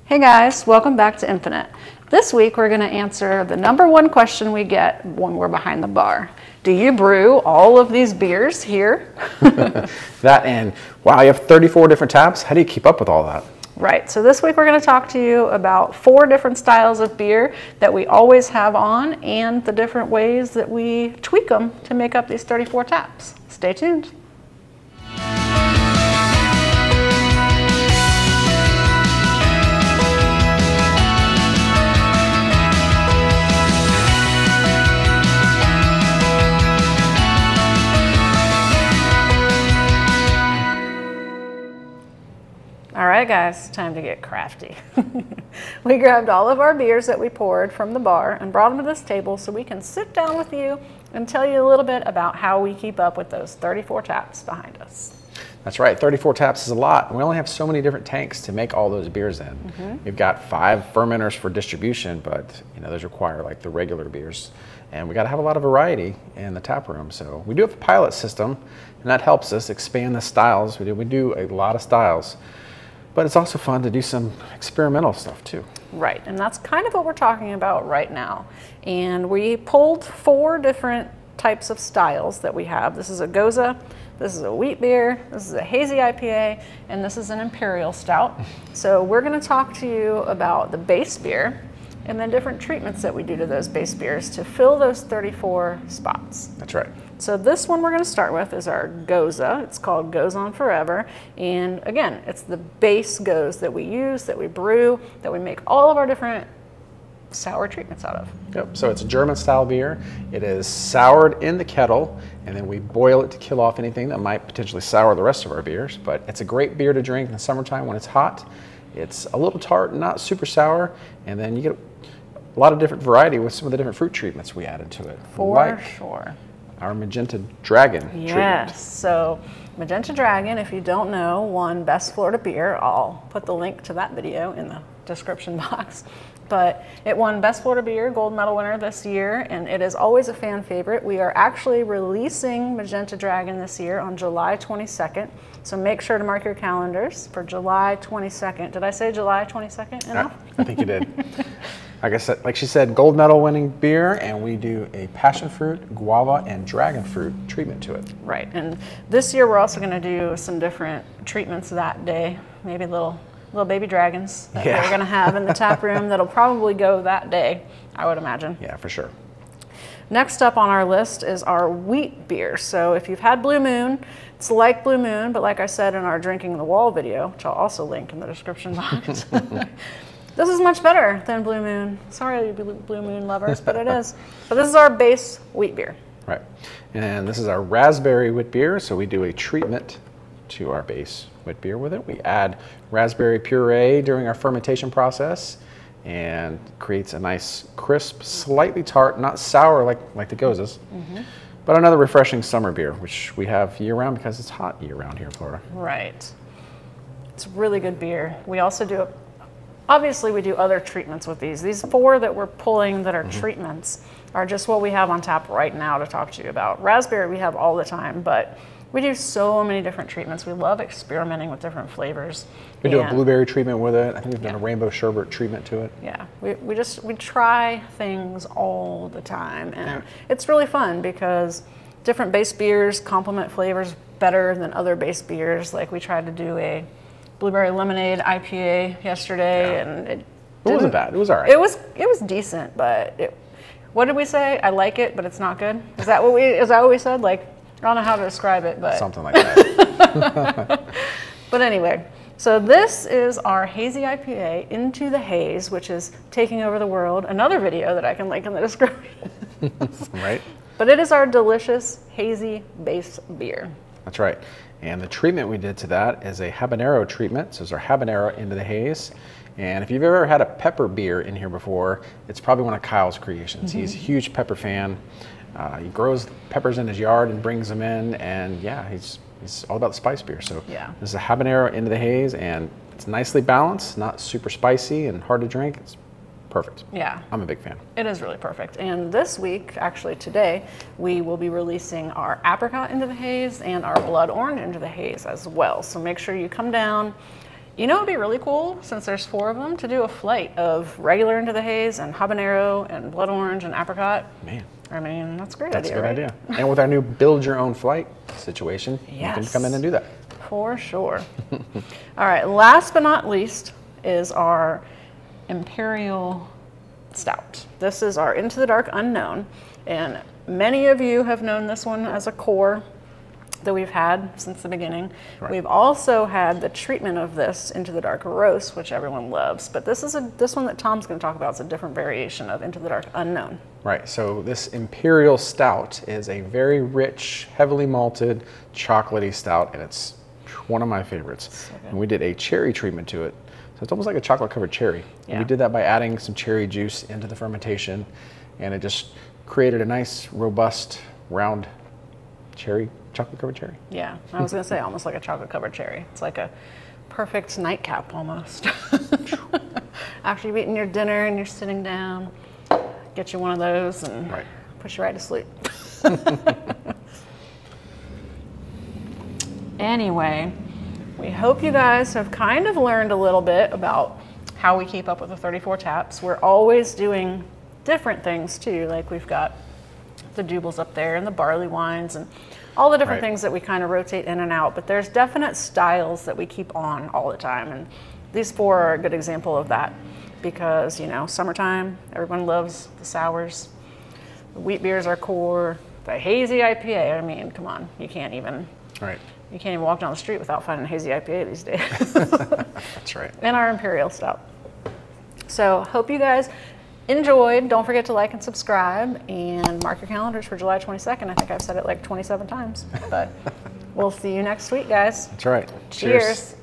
Hey guys, welcome back to Infinite. This week we're going to answer the #1 question we get when we're behind the bar. Do you brew all of these beers here? That and, wow, you have 34 different taps? How do you keep up with all that? Right, so this week we're going to talk to you about 4 different styles of beer that we always have on and the different ways that we tweak them to make up these 34 taps. Stay tuned. All right, guys, time to get crafty. We grabbed all of our beers that we poured from the bar and brought them to this table so we can sit down with you and tell you a little bit about how we keep up with those 34 taps behind us. That's right, 34 taps is a lot. We only have so many different tanks to make all those beers in. We've got 5 fermenters for distribution, but those require like the regular beers. And we got to have a lot of variety in the tap room. So we do have a pilot system, and that helps us expand the styles. We do a lot of styles. But it's also fun to do some experimental stuff too. Right, and that's kind of what we're talking about right now. And we pulled 4 different types of styles that we have. This is a Gose, this is a wheat beer, this is a hazy IPA, and this is an imperial stout. So we're going to talk to you about the base beer and then different treatments that we do to those base beers to fill those 34 spots. That's right. So this one we're going to start with is our Gose. It's called Goes On Forever. And again, it's the base Gose that we use, that we brew, that we make all of our different sour treatments out of. Yep, so it's a German style beer. It is soured in the kettle, and then we boil it to kill off anything that might potentially sour the rest of our beers. But it's a great beer to drink in the summertime when it's hot. It's a little tart, not super sour, and then you get a lot of different variety with some of the different fruit treatments we added to it. For sure. Our Magenta Dragon treatment. Yes, so Magenta Dragon, if you don't know, won Best Florida Beer. I'll put the link to that video in the description box. But it won Best Florida Beer, gold medal winner this year, and it is always a fan favorite. We are actually releasing Magenta Dragon this year on July 22nd. So make sure to mark your calendars for July 22nd. Did I say July 22nd enough? I think you did. Like she said, gold medal winning beer, and we do a passion fruit, guava, and dragon fruit treatment to it. Right, and this year we're also going to do some different treatments that day, maybe little baby dragons that we're going to have in the tap room that'll probably go that day, I would imagine. Yeah, for sure. Next up on our list is our wheat beer. So if you've had Blue Moon, it's like Blue Moon, but like I said in our Drinking the Wall video, which I'll also link in the description box, this is much better than Blue Moon. Sorry, Blue Moon lovers, but it is. But this is our base wheat beer. Right, and this is our raspberry wheat beer, so we do a treatment to our base wheat beer with it. We add raspberry puree during our fermentation process and creates a nice crisp, slightly tart, not sour like the Goses, but another refreshing summer beer, which we have year-round because it's hot year-round here in Florida. Right. It's really good beer. We also do, obviously we do other treatments with these. These 4 that we're pulling that are treatments are just what we have on tap right now to talk to you about. Raspberry we have all the time, but we do so many different treatments. We love experimenting with different flavors. We do a blueberry treatment with it. I think we've done a rainbow sherbet treatment to it. Yeah, we try things all the time, and it's really fun because different base beers complement flavors better than other base beers. Like we tried to do a blueberry lemonade IPA yesterday, and it wasn't bad. It was all right. It was decent, but what did we say? I like it, but it's not good. Is that what we said? Like, I don't know how to describe it, but something like that. But anyway, so this is our hazy IPA, Into the Haze, which is taking over the world. Another video that I can link in the description. Right. But it is our delicious hazy base beer. That's right. And the treatment we did to that is a habanero treatment. So it's our habanero Into the Haze. And if you've ever had a pepper beer in here before, it's probably one of Kyle's creations. He's a huge pepper fan. He grows peppers in his yard and brings them in, and yeah, he's all about the spice beer. So this is a habanero Into the Haze, and it's nicely balanced, not super spicy and hard to drink. It's perfect. Yeah. I'm a big fan. It is really perfect. And this week, actually today, we will be releasing our apricot Into the Haze and our blood orange Into the Haze as well. So make sure you come down. You know, it'd be really cool, since there's 4 of them, to do a flight of regular Into the Haze and habanero and blood orange and apricot. Man. I mean, that's a great That's idea, a good right? idea. And with our new build your own flight situation, you can Yes. come in and do that. For sure. All right, last but not least is our Imperial Stout. This is our Into the Dark Unknown, and many of you have known this one as a core that we've had since the beginning. Right. We've also had the treatment of this Into the Dark Roast, which everyone loves, but this one that Tom's going to talk about is a different variation of Into the Dark Unknown. Right, so this Imperial Stout is a very rich, heavily malted, chocolatey stout, and it's one of my favorites. And we did a cherry treatment to it. So it's almost like a chocolate covered cherry. Yeah. And we did that by adding some cherry juice into the fermentation, and it just created a nice, robust, round cherry, chocolate covered cherry. Yeah, I was going to say almost like a chocolate covered cherry. It's like a perfect nightcap almost. After you've eaten your dinner and you're sitting down, get you one of those and Right. put you right to sleep. Anyway, we hope you guys have kind of learned a little bit about how we keep up with the 34 taps. We're always doing different things too. Like we've got the Dubles up there and the barley wines and all the different Right. things that we kind of rotate in and out. But there's definite styles that we keep on all the time. And these 4 are a good example of that because, you know, summertime, everyone loves the sours. The wheat beers are core. The hazy IPA, I mean, come on, you can't even walk down the street without finding a hazy IPA these days. That's right. And our Imperial Stout. So hope you guys enjoyed. Don't forget to like and subscribe and mark your calendars for July 22nd. I think I've said it like 27 times, but we'll see you next week, guys. That's right. Cheers.